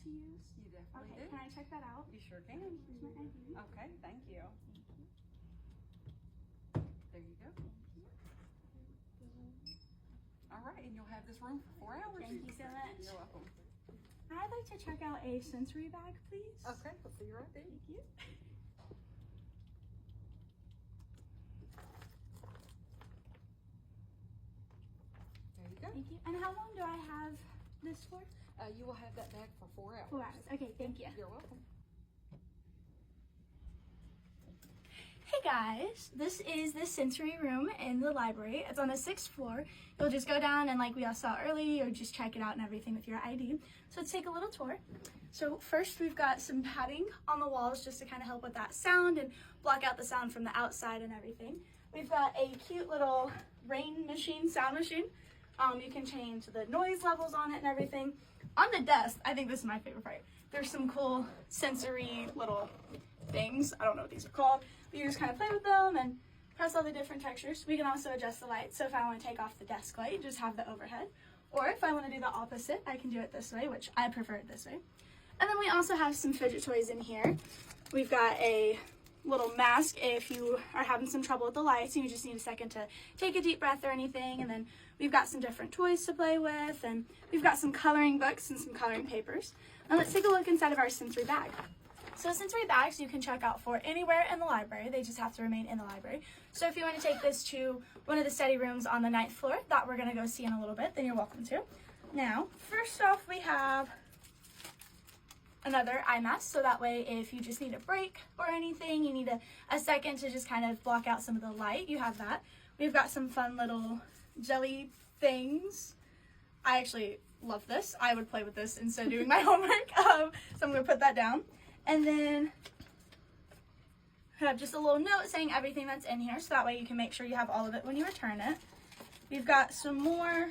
to use? You definitely Okay, do. can I check that out? You sure can. Here's my ID. Okay, thank you. There you go. All right, and you'll have this room for 4 hours. Thank you so much. You're welcome. I'd like to check out a sensory bag, please. Okay, we'll see you right there. Thank you. There you go. Thank you. And how long do I have this for? You will have that bag for 4 hours. 4 hours. Okay, thank you. You're welcome. Hey guys, this is the sensory room in the library. It's on the 6th floor. You'll just go down and like we all saw earlier, just check it out and everything with your ID. So let's take a little tour. So first we've got some padding on the walls just to kind of help with that sound and block out the sound from the outside and everything. We've got a cute little rain machine, sound machine. You can change the noise levels on it and everything. On the desk, I think this is my favorite part. There's some cool sensory little things. I don't know what these are called, but you just kind of play with them and press all the different textures. We can also adjust the light. So if I want to take off the desk light, just have the overhead. Or if I want to do the opposite, I can do it this way, which I prefer it this way. And then we also have some fidget toys in here. We've got a little mask if you are having some trouble with the lights and you just need a second to take a deep breath or anything. And then we've got some different toys to play with, and we've got some coloring books and some coloring papers. And let's take a look inside of our sensory bag. So sensory bags you can check out for anywhere in the library. They just have to remain in the library. So if you want to take this to one of the study rooms on the 9th floor that we're going to go see in a little bit, then you're welcome to. Now, first off, we have another eye mask, so that way if you just need a break or anything, you need a second to just kind of block out some of the light, you have that. We've got some fun little jelly things. I actually love this. I would play with this instead of doing my homework, so I'm going to put that down. And then I have just a little note saying everything that's in here, so that way you can make sure you have all of it when you return it. We've got some more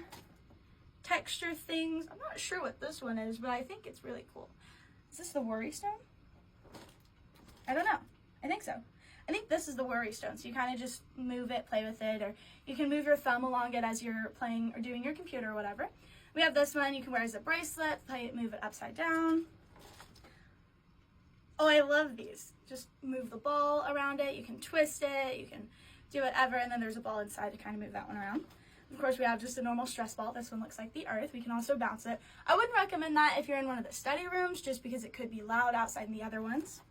texture things. I'm not sure what this one is, but I think it's really cool. Is this the worry stone? I don't know. I think so. I think this is the worry stone, so you kind of just move it, play with it, or you can move your thumb along it as you're playing or doing your computer or whatever. We have this one you can wear as a bracelet, move it upside down. Oh, I love these. Just move the ball around it. You can twist it. You can do whatever. And then there's a ball inside to kind of move that one around. Of course, we have just a normal stress ball. This one looks like the earth. We can also bounce it. I wouldn't recommend that if you're in one of the study rooms, just because it could be loud outside in the other ones.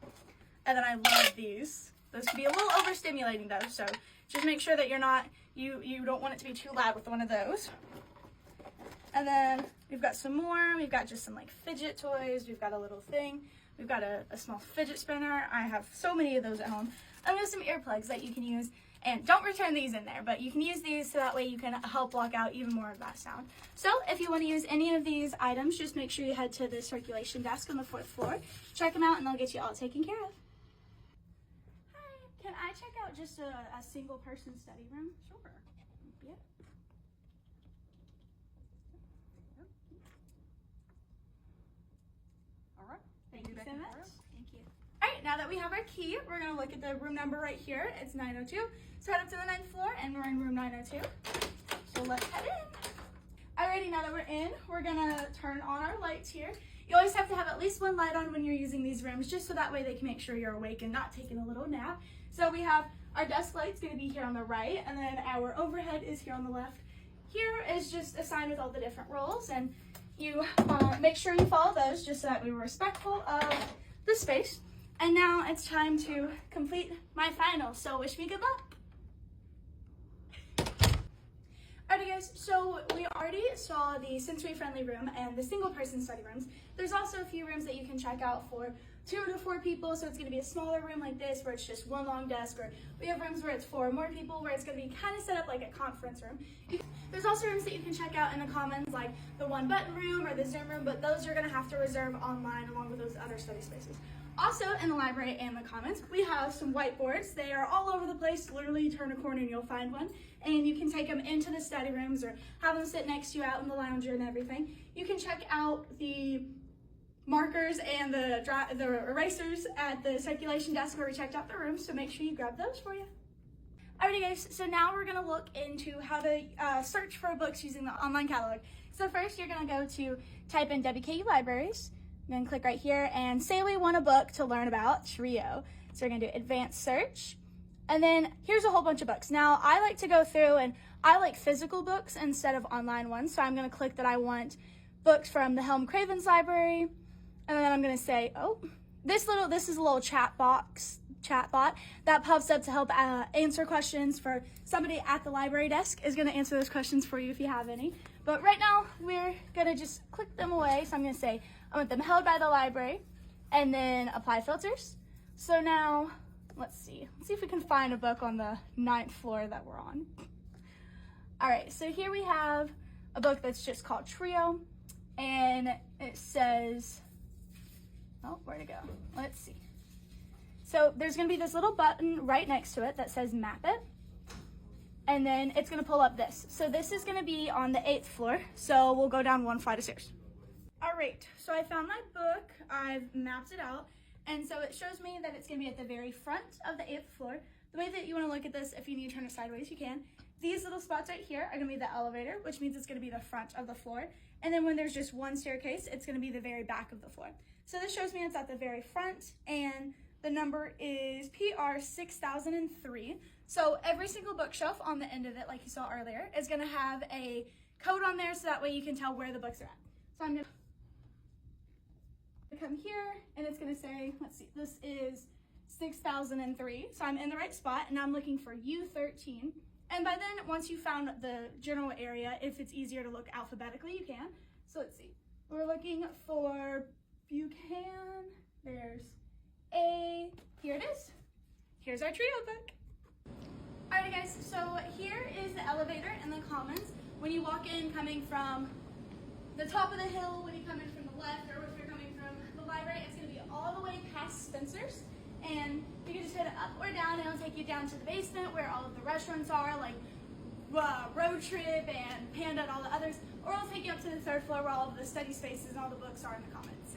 And then I love these. Those could be a little overstimulating though. So just make sure that you're not, you don't want it to be too loud with one of those. And then we've got some more. We've got just some like fidget toys. We've got a little thing. We've got a small fidget spinner. I have so many of those at home. And we have some earplugs that you can use. And don't return these in there, but you can use these so that way you can help block out even more of that sound. So if you want to use any of these items, just make sure you head to the circulation desk on the 4th floor. Check them out and they'll get you all taken care of. Hi, can I check out just a single person study room? Sure. Yep. All right. Thank you Be back so in much. 4 hours. Thank you. All right, now that we have our key, we're gonna look at the room number right here. It's 902. So head up to the 9th floor and we're in room 902. So let's head in. Alrighty, now that we're in, we're gonna turn on our lights here. You always have to have at least one light on when you're using these rooms, just so that way they can make sure you're awake and not taking a little nap. So we have our desk light's gonna be here on the right, and then our overhead is here on the left. Here is just a sign with all the different roles, and you make sure you follow those just so that we were respectful of the space. And now it's time to complete my final, so wish me good luck. Alrighty guys, so we already saw the sensory friendly room and the single person study rooms. There's also a few rooms that you can check out for 2 to 4 people, so it's going to be a smaller room like this where it's just one long desk, or we have rooms where it's 4 or more people where it's going to be kind of set up like a conference room. There's also rooms that you can check out in the commons like the one button room or the Zoom room, but those you're going to have to reserve online along with those other study spaces. Also in the library and the commons, we have some whiteboards. They are all over the place. Literally turn a corner and you'll find one. And you can take them into the study rooms or have them sit next to you out in the lounger and everything. You can check out the markers and the erasers at the circulation desk where we checked out the rooms, so make sure you grab those for you. Alrighty guys, so now we're gonna look into how to search for books using the online catalog. So first you're gonna go to type in WKU Libraries, I'm gonna click right here and say we want a book to learn about trio. So we're gonna do advanced search. And then here's a whole bunch of books. Now I like to go through and I like physical books instead of online ones. So I'm gonna click that I want books from the Helm Craven's library. And then I'm gonna say, oh, this is a little chatbot that pops up to help answer questions for somebody at the library desk is gonna answer those questions for you if you have any. But right now we're gonna just click them away. So I'm gonna say, I want them held by the library and then apply filters. So now, let's see if we can find a book on the 9th floor that we're on. All right, so here we have a book that's just called Trio, and it says, oh, where'd it go? Let's see. So there's gonna be this little button right next to it that says map it, and then it's gonna pull up this. So this is gonna be on the 8th floor, so we'll go down one flight of stairs. All right, so I found my book, I've mapped it out, and so it shows me that it's gonna be at the very front of the 8th floor. The way that you wanna look at this, if you need to turn it sideways, you can. These little spots right here are gonna be the elevator, which means it's gonna be the front of the floor. And then when there's just one staircase, it's gonna be the very back of the floor. So this shows me it's at the very front, and the number is PR 6003. So every single bookshelf on the end of it, like you saw earlier, is gonna have a code on there so that way you can tell where the books are at. So I'm gonna come here and it's gonna say, let's see, this is 6003. So I'm in the right spot and I'm looking for U13. And by then, once you found the general area, if it's easier to look alphabetically, you can. So let's see, we're looking for Buchanan, there's A, here it is. Here's our trio book. Alrighty guys, so here is the elevator in the Commons. When you walk in coming from the top of the hill, when you come in from the left, or if you're coming from the library, it's gonna be all the way past Spencer's. And you can just hit it up or down, and it'll take you down to the basement where all of the restaurants are, like Road Trip and Panda and all the others, or it'll take you up to the 3rd floor where all of the study spaces and all the books are in the Commons.